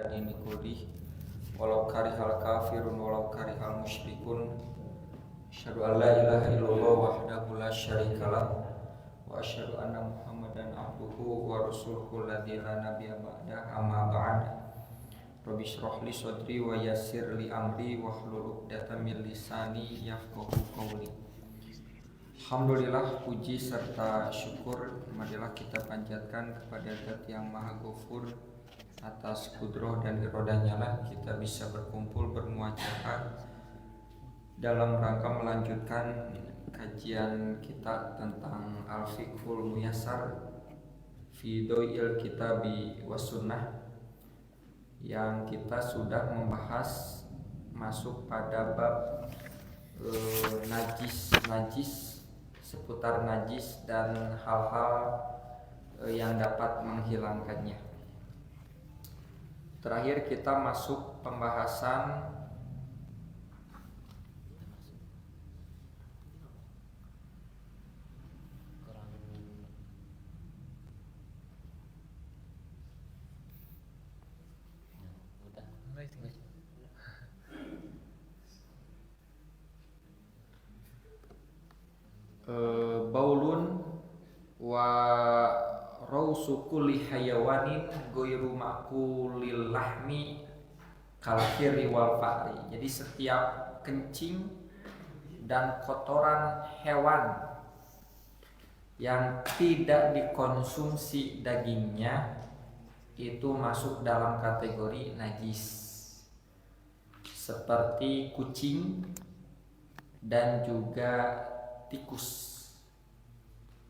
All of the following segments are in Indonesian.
ini kulih walau karihal kafirun walau karihal musyrikun. Asyhadu an la ilaha illallah wahdahu la syarikalah wa asyhadu anna muhammadan abduhu wa rasuluhu alladzi la nabiyya ba'dah, amma ba'd. Rabbi shrah li sadri wa yassir li amri wahlul 'uqdatam min lisani yafqahu qawli. Alhamdulillah, puji serta syukur marilah kita panjatkan kepada Zat yang Maha Ghafur. Atas kudroh dan irodahnya lah kita bisa berkumpul bermuajaah dalam rangka melanjutkan kajian kita tentang Al-Fiqhul Muyassar fi Daw'il Kitabi was Sunnah, yang kita sudah membahas masuk pada bab najis, seputar najis dan hal-hal yang dapat menghilangkannya. Terakhir kita masuk pembahasan baulun wa rausu kulli hayawanin ghairu ma'kulil lahmi kal khirri wal fa'ri. Jadi setiap kencing dan kotoran hewan yang tidak dikonsumsi dagingnya itu masuk dalam kategori najis, seperti kucing dan juga tikus,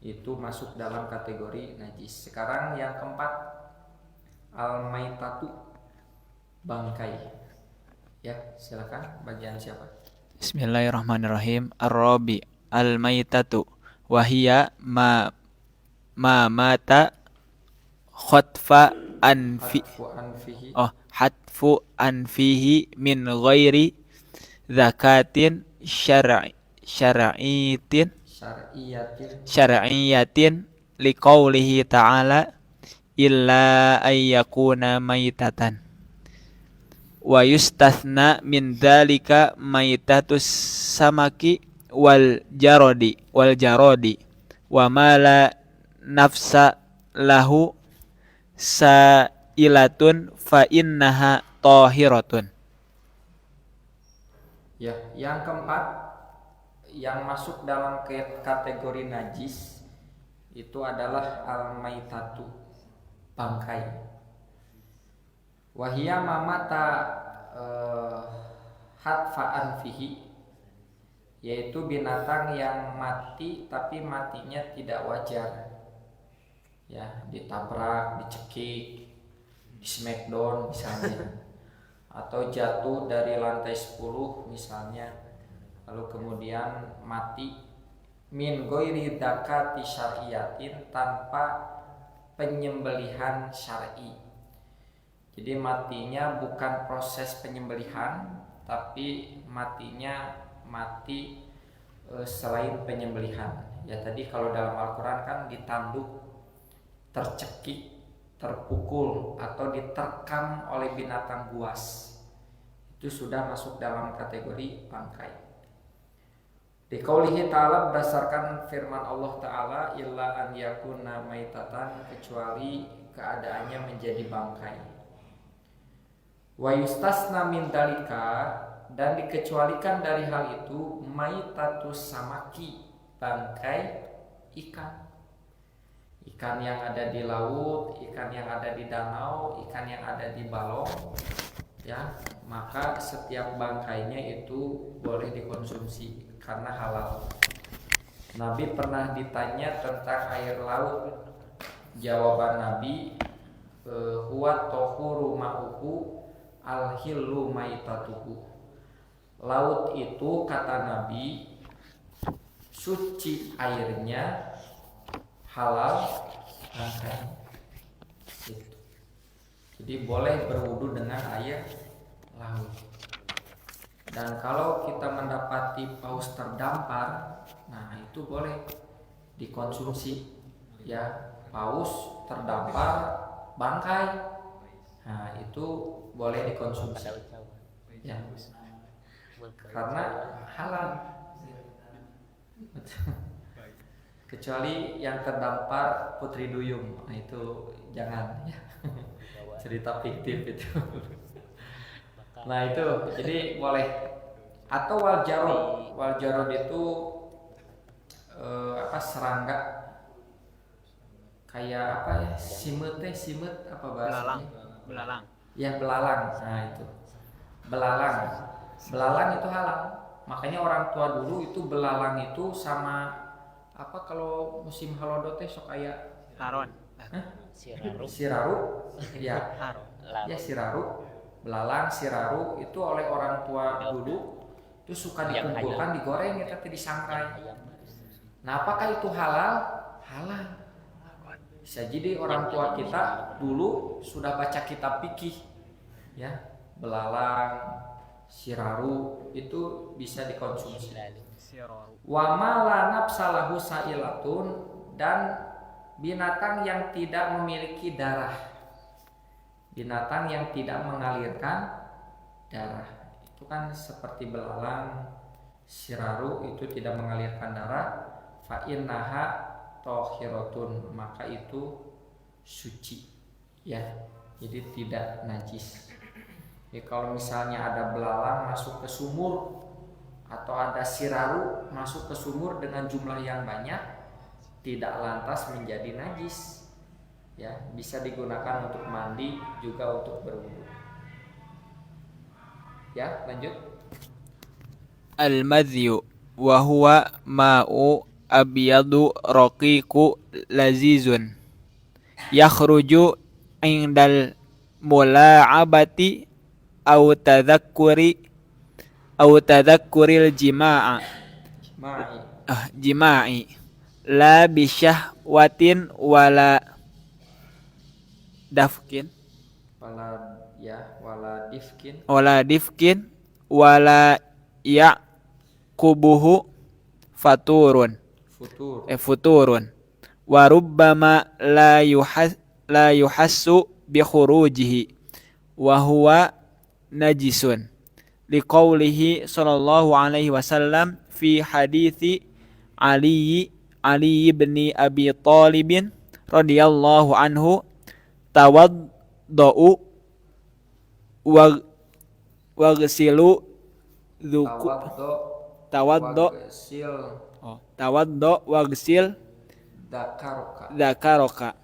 itu masuk dalam kategori najis. Sekarang yang keempat, al-maitatu, bangkai. Ya, silakan, bagian siapa? Bismillahirrahmanirrahim. Ar-rabi al-maitatu wahiya ma mata khatfa hatfu anfihi min ghairi zakatin syar'iyatin liqaulihi ta'ala illa ayyakuna maitatan wa yustathna min dzalika maitatus samaki wal jarodi wa ma la nafsa lahu sa'ilatun fa innaha tahiratun. Ya, yang keempat yang masuk dalam kategori najis itu adalah al-maitatu, bangkai. Wahia mamata hatfa'an fihi, yaitu binatang yang mati tapi matinya tidak wajar. Ya, ditabrak, dicekik, di smackdown misalnya, atau jatuh dari lantai 10 misalnya, lalu kemudian mati min ghairi zakati syar'iyatin, tanpa penyembelihan syar'i. Jadi matinya bukan proses penyembelihan, tapi matinya mati selain penyembelihan. Ya, tadi kalau dalam Al-Quran kan ditanduk, tercekik, terpukul, atau diterkam oleh binatang buas, itu sudah masuk dalam kategori bangkai. Di qaulihi ta'ala, berdasarkan firman Allah Ta'ala, illa an yakuna maitatan, kecuali keadaannya menjadi bangkai. Wa yustasna min dalika, dan dikecualikan dari hal itu maitatus samaki, bangkai ikan. Ikan yang ada di laut, ikan yang ada di danau, ikan yang ada di balong, ya, maka setiap bangkainya itu boleh dikonsumsi karena halal. Nabi pernah ditanya tentang air laut. Jawaban Nabi, huwa tahuru ma'uhu al-hillu maitatuhu. Laut itu, kata Nabi, suci airnya, halal bangkainya. Jadi boleh berwudu dengan air laut. Dan kalau kita mendapati paus terdampar, nah itu boleh dikonsumsi. Ya, paus terdampar bangkai, nah itu boleh dikonsumsi ya, karena halal. Kecuali yang terdampar putri duyung, nah itu jangan ya. Cerita fiktif itu. Nah itu jadi boleh. Atau wal jarod itu serangga kayak apa ya, simut apa bahasanya, Belalang. ya belalang. Nah itu belalang itu halal. Makanya orang tua dulu itu belalang itu sama apa, kalau musim halodo teh sok aya Laron. siraru ya. Ya siraru, belalang, siraru itu oleh orang tua dulu itu suka dikumpulkan, digoreng ya, tapi disangrai. Nah apakah itu halal? Halal. Bisa jadi orang tua kita dulu sudah baca kitab fikih ya, belalang, siraru itu bisa dikonsumsi. Wa ma la nafsalahu sa'ilatun, dan binatang yang tidak memiliki darah, binatang yang tidak mengalirkan darah. Itu kan seperti belalang, siraru itu tidak mengalirkan darah. Fa innaha tohiratun, maka itu suci ya, jadi tidak najis. Ya, kalau misalnya ada belalang masuk ke sumur atau ada siraru masuk ke sumur dengan jumlah yang banyak, tidak lantas menjadi najis ya, bisa digunakan untuk mandi juga untuk berwudu ya. Lanjut. Al-madhyu wa huwa ma'u abyadu raqiqu lazizun yakhruju indal mula'abati aw tadhakkuril jima'i la bisyahwatin wala difkin wala yaqubuhu futurun wa rubbama la yuhassu bi khurujihi wa huwa najisun liqaulihi sallallahu alaihi wasallam fi hadithi Ali bin Abi Thalib radhiyallahu anhu, tawaddu waghsilu waghsil dzakaroka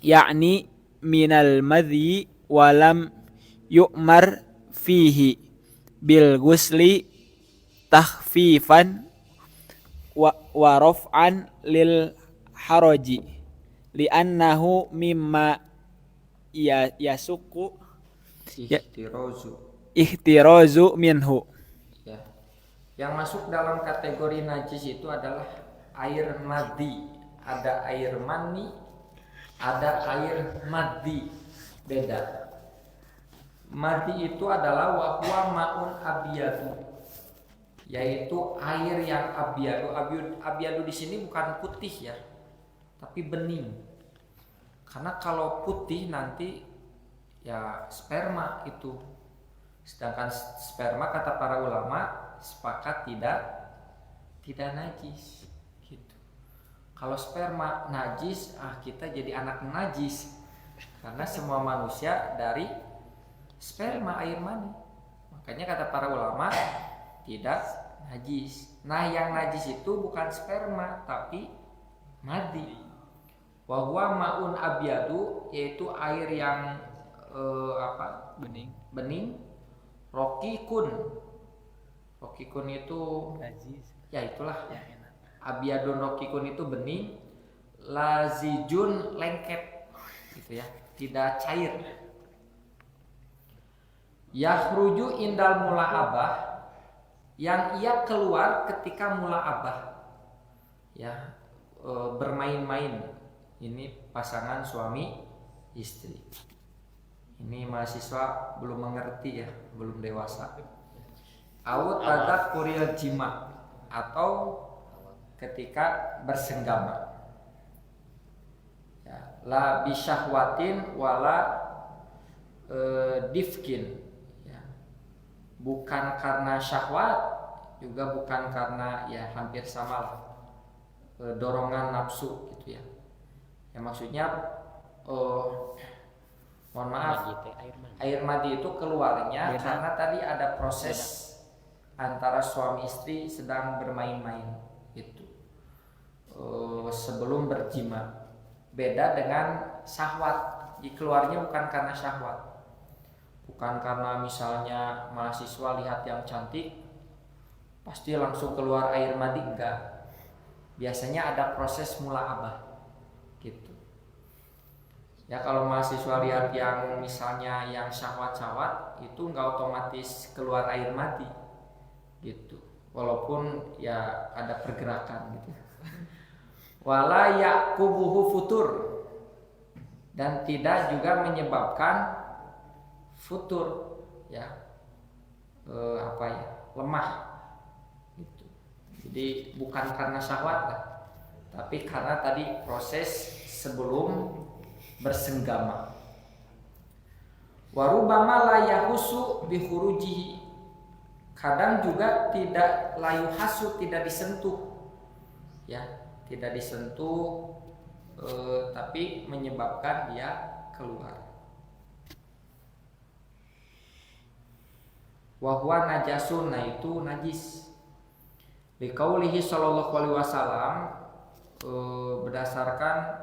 yakni minal madhi walam yu'mar fihi bil ghusli takhfifan wa raf'an lil haraji li'annahu mimma yasuku ihtirazu minhu ya. Yang masuk dalam kategori najis itu adalah air madi. Ada air mani, ada air madi, beda. Madi itu adalah wahwa ma'un abiyadu, yaitu air yang abiyadu. Abiyadu di sini bukan putih ya, tapi bening. Karena kalau putih nanti ya sperma itu. Sedangkan sperma kata para ulama sepakat tidak najis gitu. Kalau sperma najis, kita jadi anak najis. Karena semua manusia dari sperma air mani. Makanya kata para ulama tidak najis. Nah, yang najis itu bukan sperma tapi madi. Wa huwa ma'un abyadu, yaitu air yang bening. Rokikun itu ya itulah abyadun, rokikun itu bening, lazijun lengket gitu ya, tidak cair. Yakhruju indal mula'abah, yang ia keluar ketika mula'abah ya, bermain-main. Ini pasangan suami istri. Ini mahasiswa belum mengerti ya, belum dewasa. Au tadakkuril jima, atau ketika bersenggama. Ya, la bisyahwatin wala difkin, ya. Bukan karena syahwat, juga bukan karena, ya hampir sama lah, dorongan nafsu gitu ya. Ya maksudnya mohon maaf, air madi itu keluarnya karena tadi ada proses antara suami istri sedang bermain-main gitu, sebelum berjima. Beda dengan syahwat, keluarnya bukan karena syahwat, bukan karena misalnya mahasiswa lihat yang cantik pasti langsung keluar air madi, enggak. Biasanya ada proses mulaabah gitu. Ya kalau mahasiswa lihat yang misalnya yang syahwat-syahwat itu enggak otomatis keluar air madi gitu. Walaupun ya ada pergerakan gitu. Wala yaqubuhu futur, dan tidak juga menyebabkan futur, ya lemah gitu. Jadi bukan karena syahwat lah, tapi karena tadi proses sebelum bersenggama. Warubama la yahusu bihurujihi, kadang juga tidak layu hasu, tidak disentuh, ya tidak disentuh, tapi menyebabkan dia keluar. Wahwa najasun, nah itu najis. Liqaulihi sallallahu alaihi wasallam, berdasarkan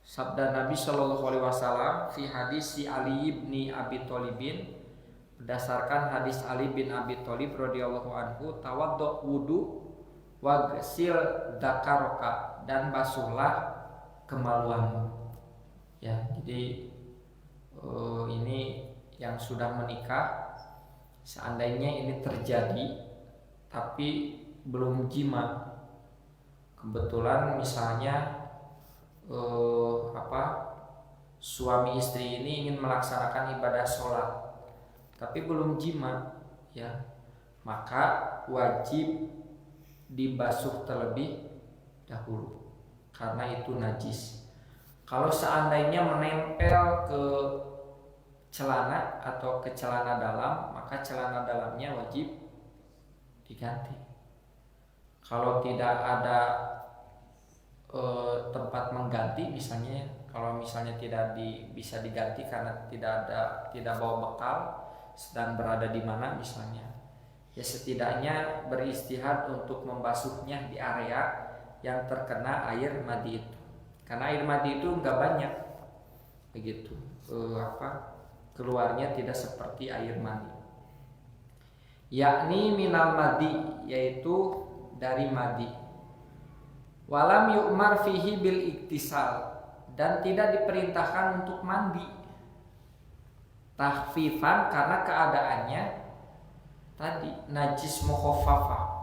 sabda Nabi sallallahu alaihi wasallam fi hadis si Ali bin Abi Thalibin, berdasarkan hadis Ali bin Abi Thalib radhiyallahu anhu, tawaddu wudu wagsil dzakaroka, dan basuhlah kemaluanmu. Ya, jadi ini yang sudah menikah, seandainya ini terjadi tapi belum jima, kebetulan misalnya suami istri ini ingin melaksanakan ibadah sholat tapi belum jima, ya maka wajib dibasuh terlebih dahulu karena itu najis. Kalau seandainya menempel ke celana atau ke celana dalam, maka celana dalamnya wajib diganti. Kalau tidak ada tempat mengganti, misalnya kalau misalnya tidak bisa diganti karena tidak bawa bekal, sedang berada di mana misalnya, ya setidaknya beristihad untuk membasuhnya di area yang terkena air madi itu, karena air madi itu enggak banyak begitu, keluarnya tidak seperti air madi. Yakni minal madi, yaitu dari madi. Walam yu'mar fihi bil iktisal, dan tidak diperintahkan untuk mandi. Tahfifan, karena keadaannya tadi najis mukhaffafa.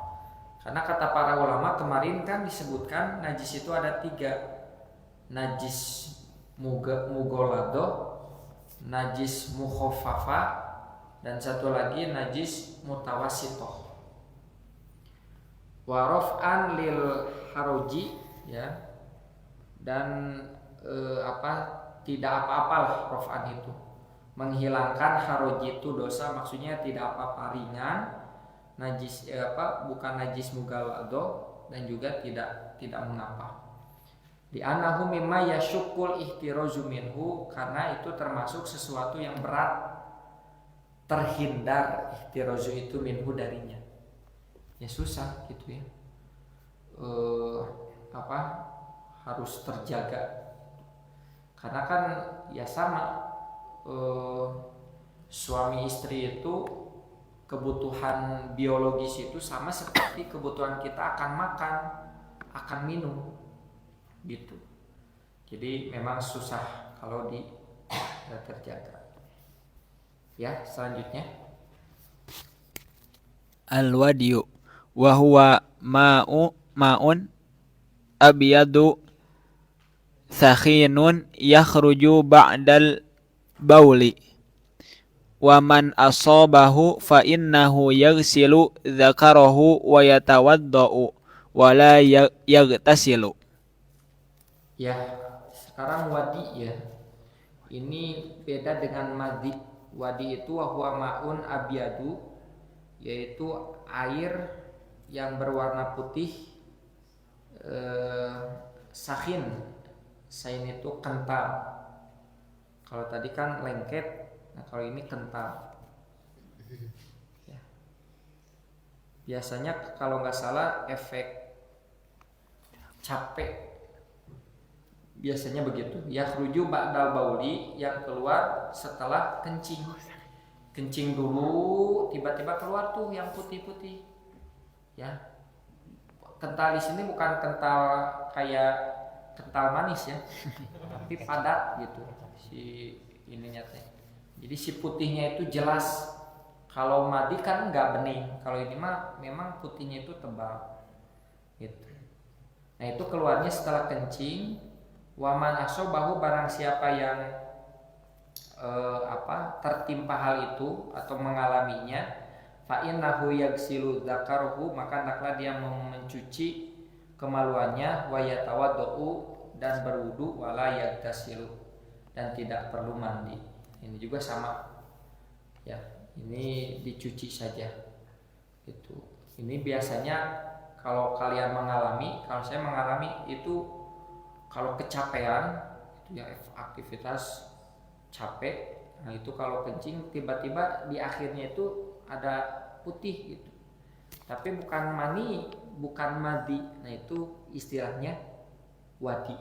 Karena kata para ulama kemarin kan disebutkan najis itu ada 3, najis mugolado, najis mukhaffafa, dan satu lagi najis mutawassithah. Wa raf'an lil haroji, ya, dan tidak apa-apalah raf'an itu, menghilangkan haroji itu dosa, maksudnya tidak apa-apa, ringan, najis bukan najis mugalado, dan juga tidak mengapa. Di anahu mimma yasyukul ihtirazu minhu, karena itu termasuk sesuatu yang berat terhindar ihtirazu itu minhu darinya, ya susah gitu ya, harus terjaga. Karena kan ya sama, suami istri itu kebutuhan biologis itu sama seperti kebutuhan kita akan makan, akan minum gitu. Jadi memang susah kalau terjaga. Ya, selanjutnya al-wadiyu wa huwa ma'un abyadu sakhinun yakhruju ba'dal bauli wa man asabahu fa innahu yaghsilu dzakarahu wa yatawaddau wa la yaghtasilu. ya, sekarang wadi, ya, Ini beda dengan madi. Wadi itu huwa ma'un abyadu, yaitu air yang berwarna putih, sahin. Sahin itu kental. Kalau tadi kan lengket, nah kalau ini kental. Ya. Biasanya kalau nggak salah efek capek biasanya begitu. Yakhruju ba'dal bauli, yang keluar setelah kencing. Kencing dulu, tiba-tiba keluar tuh yang putih-putih. Ya. Kental di sini bukan kental kayak kental manis ya, tapi padat gitu si ininya teh. Jadi si putihnya itu jelas. Kalau madi kan nggak bening. Kalau ini mah memang putihnya itu tebal. Gitu. Nah itu keluarnya setelah kencing. Waman asobahu, barang siapa yang tertimpa hal itu atau mengalaminya, fa innahu yagsilu dzakarahu, maka hendaklah dia mencuci kemaluannya, wa yatawaddau, dan berwudu, wala yagtasilu, dan tidak perlu mandi. Ini juga sama ya, ini dicuci saja itu. Ini biasanya kalau kalian mengalami, kalau saya mengalami itu, kalau kecapean itu ya aktivitas capek, nah itu kalau kencing tiba-tiba di akhirnya itu ada putih gitu, tapi bukan mani, bukan madi. Nah itu istilahnya wadi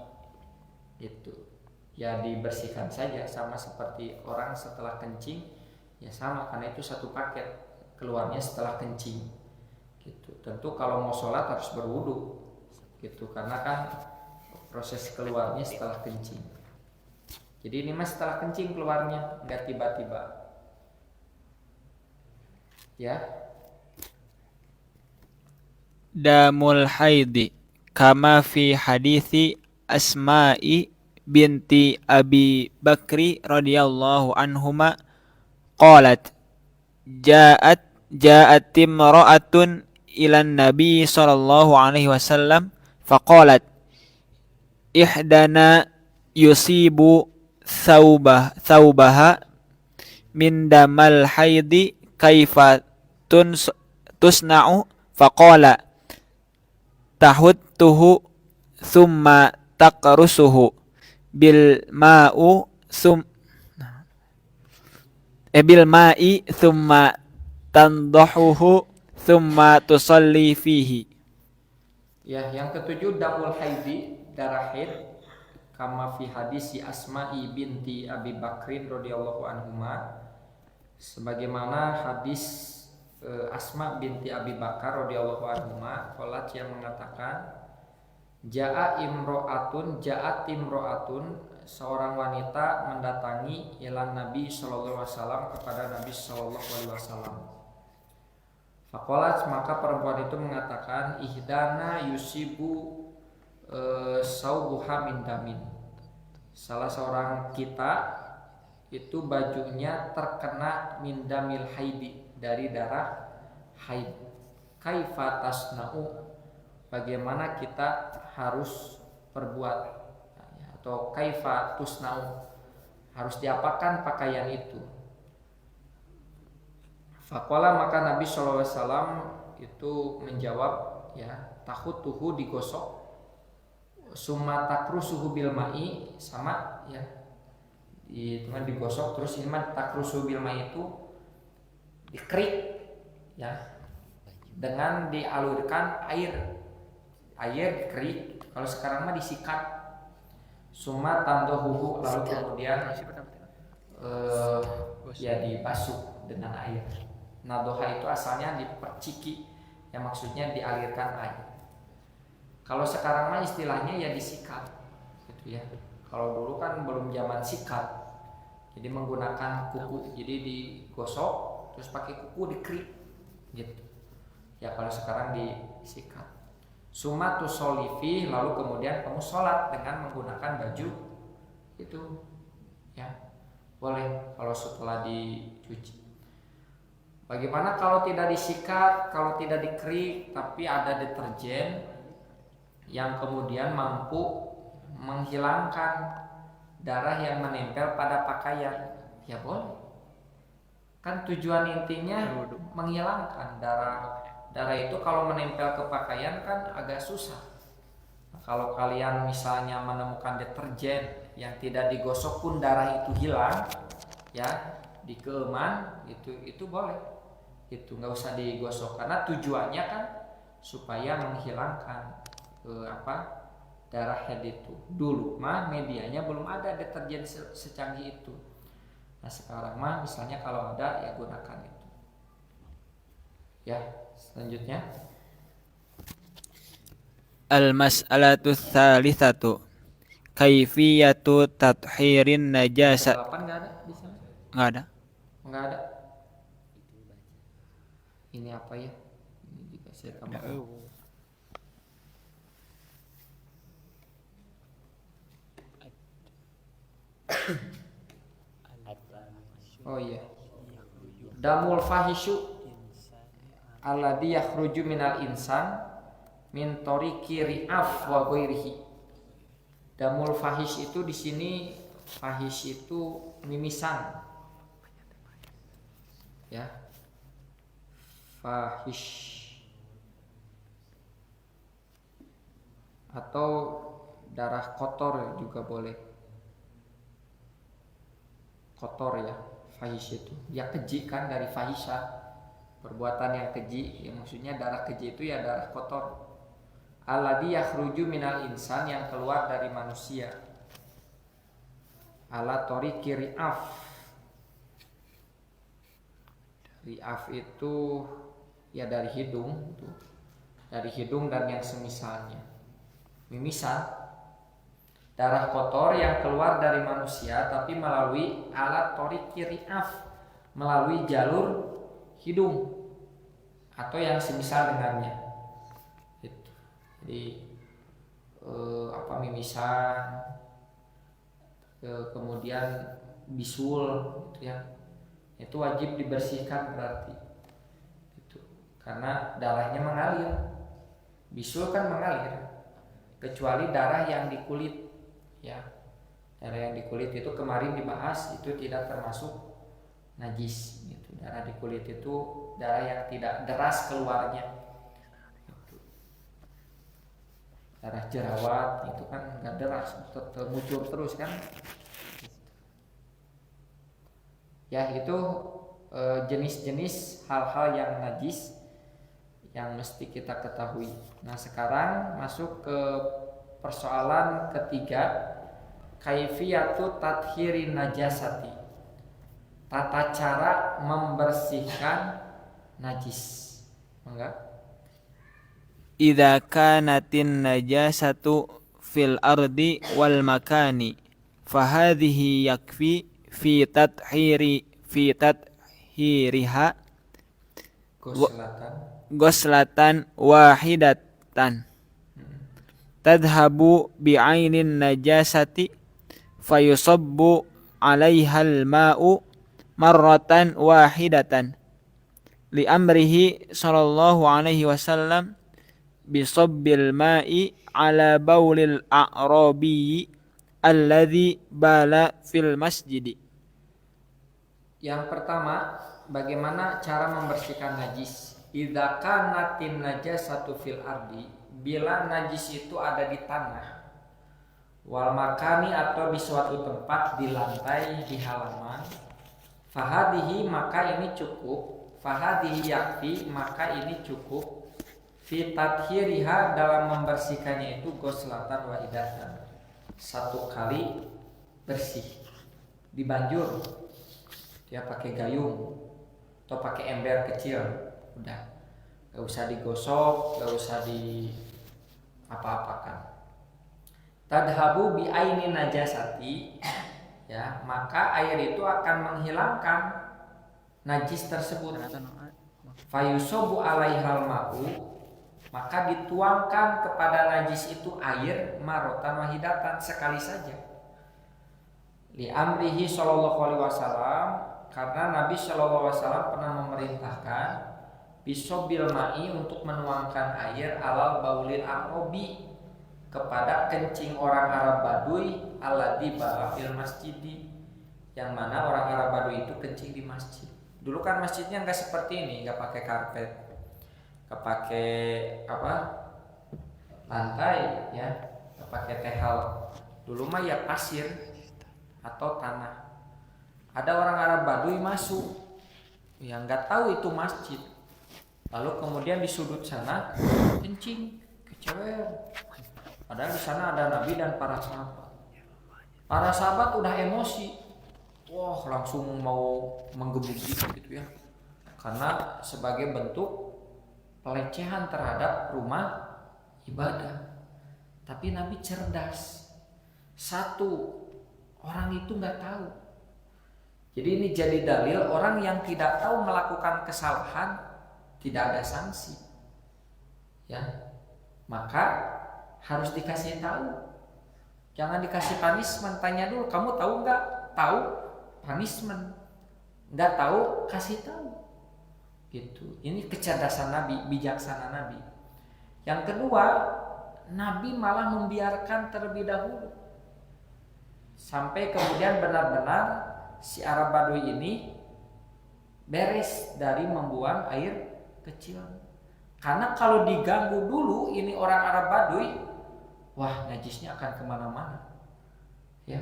itu ya, dibersihkan saja, sama seperti orang setelah kencing ya, sama, karena itu satu paket keluarnya setelah kencing gitu. Tentu kalau mau sholat harus berwudu gitu, karena kan proses keluarnya setelah kencing. Jadi ini mas setelah kencing keluarnya, nggak tiba-tiba. Ya. Damul haidi kama fi hadithi Asma'i binti Abi Bakri radhiyallahu anhuma qalat ja'at imra'atun ilan nabi sallallahu alaihi wasallam faqalat ihdana yusibu thawbaha min damal haidi kaifa tusna'u faqala tahuttuhu thumma taqrusuhu bil ma'i thumma tandahuhu thumma tusalli fihi. Ya, yang ketujuh damul haidi, darah haid, kama fi hadisi Asma'i binti Abi Bakrin radhiyallahu anhuma, sebagaimana hadis Asma binti Abi Bakar radhiyallahu anhuma, qalat, yang mengatakan ja'at imro'atun, seorang wanita mendatangi ilan Nabi sallallahu alaihi wasallam, kepada Nabi sallallahu alaihi wasallam. Faqalat, maka perempuan itu mengatakan, ihdana yusibu saubuha min damin, salah seorang kita itu bajunya terkena min damil haidi, dari darah haid. Kaifa tasna'u, bagaimana kita harus berbuat, atau kaifa tusna'u, harus diapakan pakaian itu. Faqala, maka Nabi sallallahu alaihi wasallam itu menjawab, ya, takhutuhu, digosok, summa takrusuhu bil ma'i, sama ya, dengan digosok, terus ini mah takrusuhu bil ma'i itu dikerik ya, dengan dialurkan air dikerik. Kalau sekarang mah disikat. Summa tandahuhu, lalu kemudian ya dibasuh dengan air. Nadoha itu asalnya diperciki, yang maksudnya dialirkan air. Kalau sekarang mah istilahnya ya disikat gitu ya. Kalau dulu kan belum zaman sikat, jadi menggunakan kuku, jadi digosok terus pakai kuku dikerik gitu ya. Kalau sekarang disikat. Summa tusollifi, lalu kemudian kamu sholat dengan menggunakan baju itu ya, boleh kalau setelah dicuci. Bagaimana kalau tidak disikat, kalau tidak dikerik, tapi ada deterjen yang kemudian mampu menghilangkan darah yang menempel pada pakaian, ya boleh. Kan tujuan intinya menghilangkan darah. Darah itu kalau menempel ke pakaian kan agak susah. Nah, kalau kalian misalnya menemukan deterjen yang tidak digosok pun darah itu hilang, ya di keeman itu boleh. Itu nggak usah digosok karena tujuannya kan supaya menghilangkan darah head itu. Dulu mah medianya belum ada deterjen secanggih itu. Nah sekarang mah misalnya kalau ada ya gunakan itu. Ya selanjutnya Al-mas'alatu tsalitsatu kaifiyatu tathirin najasa. 8 nggak ada di sana? Enggak ada. Nggak ada. Ini apa ya? Ini juga saya tambah. Oh iya. Damul fahishu alladhi yakhruju minal insan min tariqi ri'af wa ghairihi. Damul fahish itu di sini fahish itu mimisan. Ya. Fahish atau darah kotor juga boleh. Kotor ya, fahish itu. Ya keji kan dari fahisha, perbuatan yang keji. Ya maksudnya darah keji itu ya darah kotor. Alladhi yakhruju minal insan yang keluar dari manusia. Ala tariqi ri'af. Ri'af itu ya dari hidung tuh. Dari hidung dan yang semisalnya. Mimisan darah kotor yang keluar dari manusia tapi melalui alat tariqi ri'af, melalui jalur hidung atau yang semisal dengannya. Itu. Jadi mimisan, kemudian bisul gitu ya. Itu wajib dibersihkan berarti. Itu. Karena darahnya mengalir. Bisul kan mengalir. Kecuali darah yang di kulit. Ya, darah yang di kulit itu kemarin dibahas itu tidak termasuk najis. Gitu. Darah di kulit itu darah yang tidak deras keluarnya. Gitu. Darah jerawat itu kan nggak deras, termuncul terus kan. Ya itu jenis-jenis hal-hal yang najis yang mesti kita ketahui. Nah sekarang masuk ke persoalan ketiga, kaifiyatu tathirin najasati, tata cara membersihkan najis. Enggak? Idza kanatin najasatu fil ardi wal makani fahadhihi yakfi fi tathiriha ghuslatan wahidatan tadhhabu bi'ainin najasati fayusabbu 'alaihal ma'u marratan wahidatan li amrihi sallallahu alaihi wasallam bisabbil ma'i 'ala baulil a'rabi alladhi bala fil masjidi. Yang pertama, bagaimana cara membersihkan najis? Idza kanatin najasatu fil ardi, bila najis itu ada di tanah, wal makani atau di suatu tempat, di lantai, di halaman, fahadihi maka ini cukup, fahadihi yakfi maka ini cukup, fi tathiriha dalam membersihkannya itu ghuslatan wahidatan, satu kali bersih, dibanjur dia pakai gayung atau pakai ember kecil, udah gak usah digosok, gak usah di apa-apakan. Tadhabu bi aini najasati, ya maka air itu akan menghilangkan najis tersebut. Fayusobu alaihal ma'u, maka dituangkan kepada najis itu air marotan wahidatan, sekali saja. Li amrihi sallallahu alaihi wasallam, karena Nabi sallallahu alaihi wasallam pernah memerintahkan bisobil ma'i untuk menuangkan air alal baulil aqrobi, kepada kencing orang Arab Baduy alladzi bala fil masjidi, yang mana orang Arab Baduy itu kencing di masjid. Dulu kan masjidnya nggak seperti ini, nggak pakai karpet, nggak pakai lantai ya, nggak pakai tehal. Dulu mah ya pasir atau tanah. Ada orang Arab Baduy masuk, yang nggak tahu itu masjid, lalu kemudian di sudut sana kencing, kecewer. Padahal di sana ada Nabi dan para sahabat. Para sahabat udah emosi, wah langsung mau menggebuki gitu ya, karena sebagai bentuk pelecehan terhadap rumah ibadah. Tapi Nabi cerdas, satu, orang itu nggak tahu. Jadi ini jadi dalil orang yang tidak tahu melakukan kesalahan tidak ada sanksi, ya. Maka harus dikasih tahu, jangan dikasih punishment. Tanya dulu, kamu tahu nggak? Tahu, punishment. Nggak tahu, kasih tahu. Gitu. Ini kecerdasan Nabi, bijaksana Nabi. Yang kedua, Nabi malah membiarkan terlebih dahulu sampai kemudian benar-benar si Arab Baduy ini beres dari membuang air kecil. Karena kalau diganggu dulu ini orang Arab Baduy, wah najisnya akan kemana-mana, ya.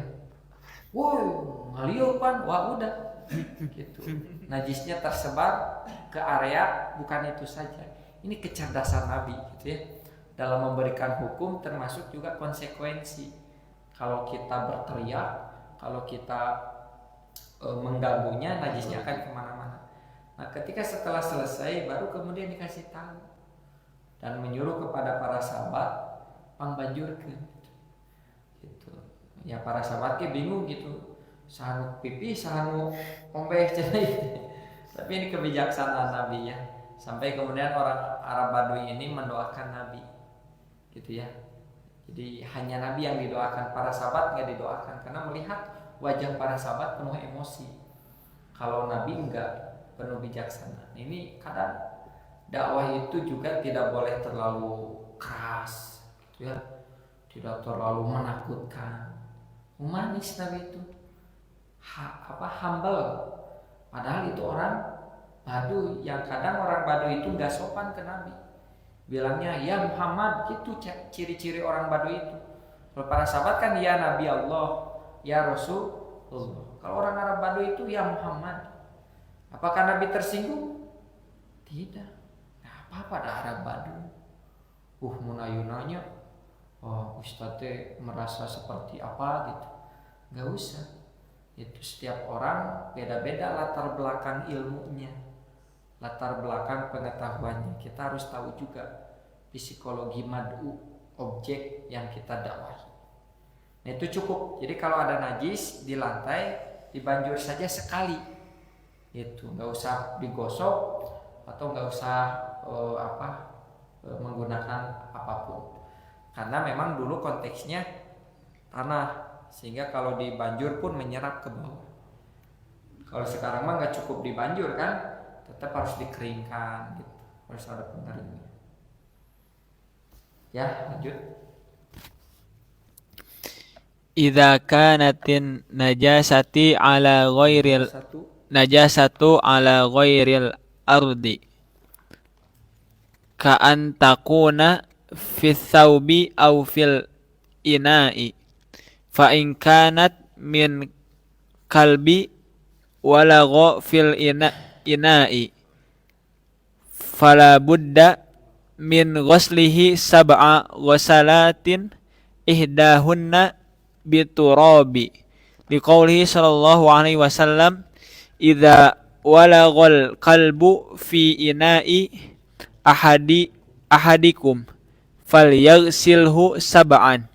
Woi ngaliupan, wah udah, gitu. Najisnya tersebar ke area, bukan itu saja. Ini kecerdasan Nabi, gitu ya, dalam memberikan hukum termasuk juga konsekuensi. Kalau kita berteriak, kalau kita mengganggunya, najisnya akan kemana-mana. Nah, ketika setelah selesai, baru kemudian dikasih tahu dan menyuruh kepada para sahabat pangbanjurkeun. Gitu. Ya para sahabat ke bingung gitu, sahanu pipi, sahanu ombeh cenah. Tapi ini kebijaksanaan Nabi ya. Sampai kemudian orang Arab Baduy ini mendoakan Nabi, gitu ya. Jadi hanya Nabi yang didoakan, para sahabat nggak didoakan karena melihat wajah para sahabat penuh emosi. Kalau Nabi enggak, penuh bijaksana. Ini kadang dakwah itu juga tidak boleh terlalu keras, gitu ya. Tidak terlalu menakutkan. Humanis Nabi itu. Humble. Padahal itu orang Baduy, yang kadang orang Baduy itu enggak sopan ke Nabi. Bilangnya ya Muhammad, gitu ciri-ciri orang Baduy itu. Kalau para sahabat kan ya Nabi Allah, ya Rasulullah. Kalau orang Arab Baduy itu ya Muhammad. Apakah Nabi tersinggung? Tidak. Nah, apa pada Arab Baduy? Munayunanya, oh Ustaz merasa seperti apa gitu. Gak usah. Itu setiap orang beda-beda latar belakang ilmunya, latar belakang pengetahuannya. Kita harus tahu juga psikologi mad'u, objek yang kita dakwahi. Nah itu cukup. Jadi kalau ada najis di lantai, dibanjur saja sekali. Itu nggak usah digosok atau nggak usah menggunakan apapun. Karena memang dulu konteksnya tanah, sehingga kalau dibanjur pun menyerap ke bawah. Kalau sekarang mah nggak cukup dibanjur kan, tetap harus dikeringkan gitu, harus ada pengeringnya. Ya lanjut. Idza kanatin najasati ala ghairil najasatu ala ghairil ardi ka an takuna fi thawbi aw fil ina'i fa in kanat min kalbi walagha fil ina'i fala budda min ghuslihi sab'a ghusalatin ihdahunna biturabi liqaulihi sallallahu alaihi wasallam idza walaghal qalbu fi ina'i ahadikum falyaghsilhu sab'an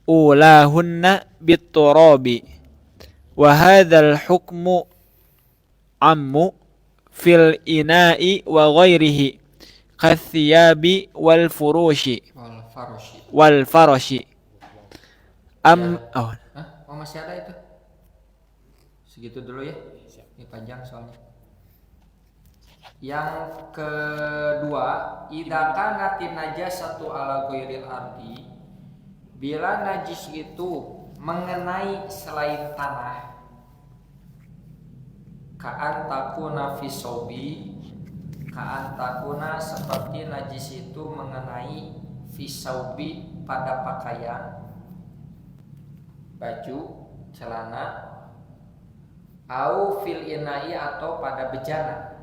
ulahunna biturabi wa hadzal hukmu ammu fil ina'i wa ghairihi kathiyabi wal furushi wal farashi masih ada itu. Segitu dulu ya. Ini panjang soalnya. Yang kedua, idza kanatin najasatu ala ghairil ardi, Bila najis itu mengenai selain tanah, ka'an takuna fi saubi, ka'an takuna seperti najis itu mengenai fi saubi pada pakaian, baju, celana, au fil inai atau pada bejana.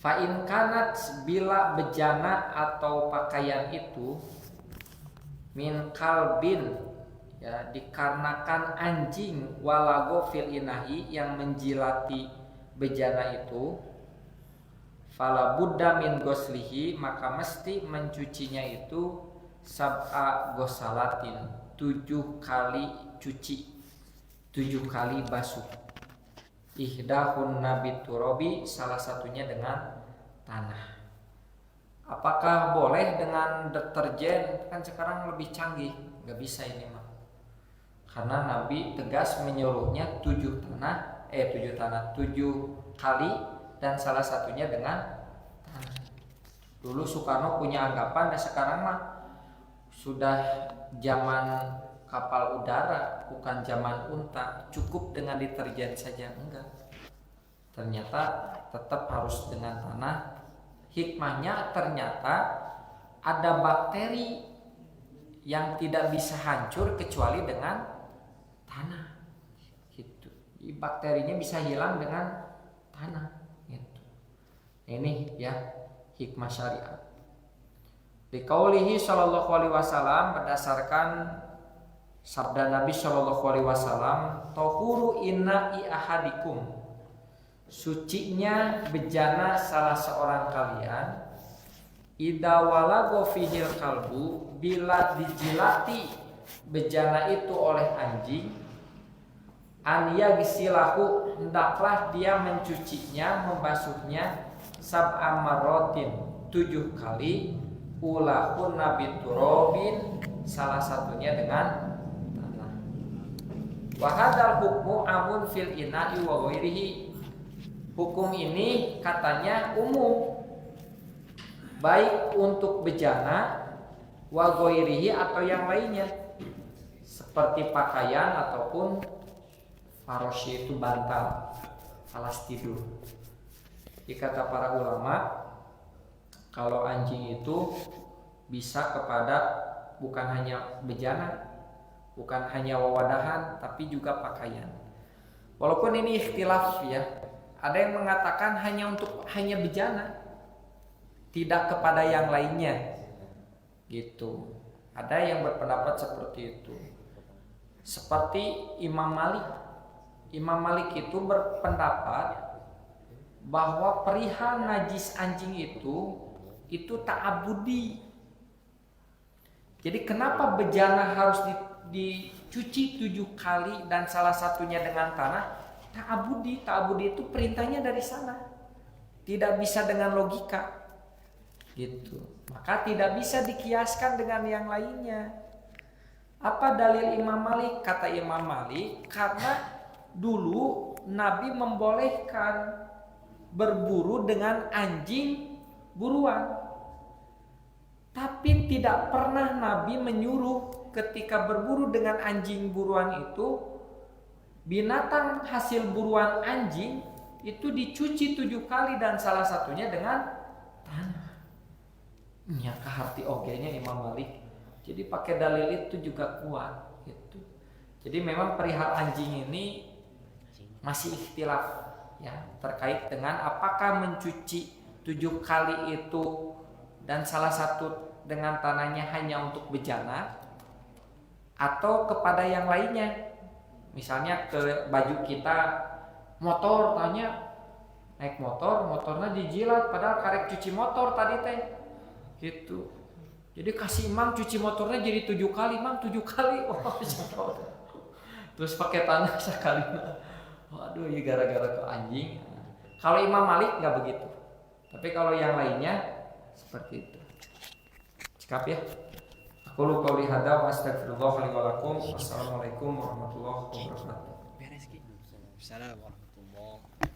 Fa in kanat bila bejana atau pakaian itu min kalbin, ya, dikarenakan anjing, walago fil inahi yang menjilati bejana itu, fala buddha min goslihi, maka mesti mencucinya itu sab'a gosalatin, 7 kali cuci, 7 kali basuh. Ihdahun nabi turobi, salah satunya dengan tanah. Apakah boleh dengan deterjen? Kan sekarang lebih canggih. Gak bisa ini mah, karena Nabi tegas menyuruhnya 7 kali, dan salah satunya dengan tanah. Dulu Soekarno punya anggapan, dan sekarang mah sudah zaman kapal udara, bukan zaman unta, cukup dengan deterjen saja. Enggak, ternyata tetap harus dengan tanah. Hikmahnya ternyata ada bakteri yang tidak bisa hancur kecuali dengan tanah, gitu. Bakterinya bisa hilang dengan tanah, gitu. Ini ya hikmah syariat. Biqaulihi sallallahu alaihi wasallam, berdasarkan sabda Nabi sallallahu alaihi wasallam, tahuru ina'i ahadikum, sucinya bejana salah seorang kalian, idza walago fihil kalbu, bila dijilati bejana itu oleh anjing, an yagsilahu, hendaklah dia mencucinya, membasuhnya, sab'a marratin, 7 kali, ulahun nabi turobin, salah satunya dengan tanah. Wa hadzal hukmu amun fil ina'i wa ghairihi, hukum ini katanya umum, baik untuk bejana, wa ghairihi atau yang lainnya, seperti pakaian ataupun farosy, itu bantal, alas tidur. Dikata para ulama, kalau anjing itu bisa kepada bukan hanya bejana, bukan hanya wawadahan, tapi juga pakaian. Walaupun ini ikhtilaf ya, ada yang mengatakan hanya bejana, tidak kepada yang lainnya, gitu. Ada yang berpendapat seperti itu. Seperti Imam Malik. Imam Malik itu berpendapat bahwa perihal najis anjing itu ta'abudi. Jadi kenapa bejana harus dicuci 7 kali dan salah satunya dengan tanah? Ta'abudi itu perintahnya dari sana, tidak bisa dengan logika, gitu. Maka tidak bisa dikiaskan dengan yang lainnya. Apa dalil Imam Malik? Kata Imam Malik, karena dulu Nabi membolehkan berburu dengan anjing buruan, tapi tidak pernah Nabi menyuruh ketika berburu dengan anjing buruan itu, binatang hasil buruan anjing itu dicuci 7 kali dan salah satunya dengan tanah. Ya keharti ogenya Imam Malik. Jadi pakai dalil itu juga kuat, gitu. Jadi memang perihal anjing ini masih ikhtilaf ya, terkait dengan apakah mencuci 7 kali itu dan salah satu dengan tanahnya hanya untuk bejana atau kepada yang lainnya. Misalnya ke baju kita, motor, tanya naik motor, motornya dijilat padahal karek cuci motor tadi teh, gitu. Jadi kasih imam cuci motornya jadi 7 kali, imam 7 kali, terus pakai tanah sekali. Waduh, ya gara-gara ke anjing. Kalau Imam Malik nggak begitu, tapi kalau yang lainnya seperti itu. Cekap ya. Aku lupa lihada wa astagfirullah li wa lakum. Wassalamualaikum warahmatullahi wabarakatuh. Beres ki. Assalamualaikum warahmatullahi wabarakatuh.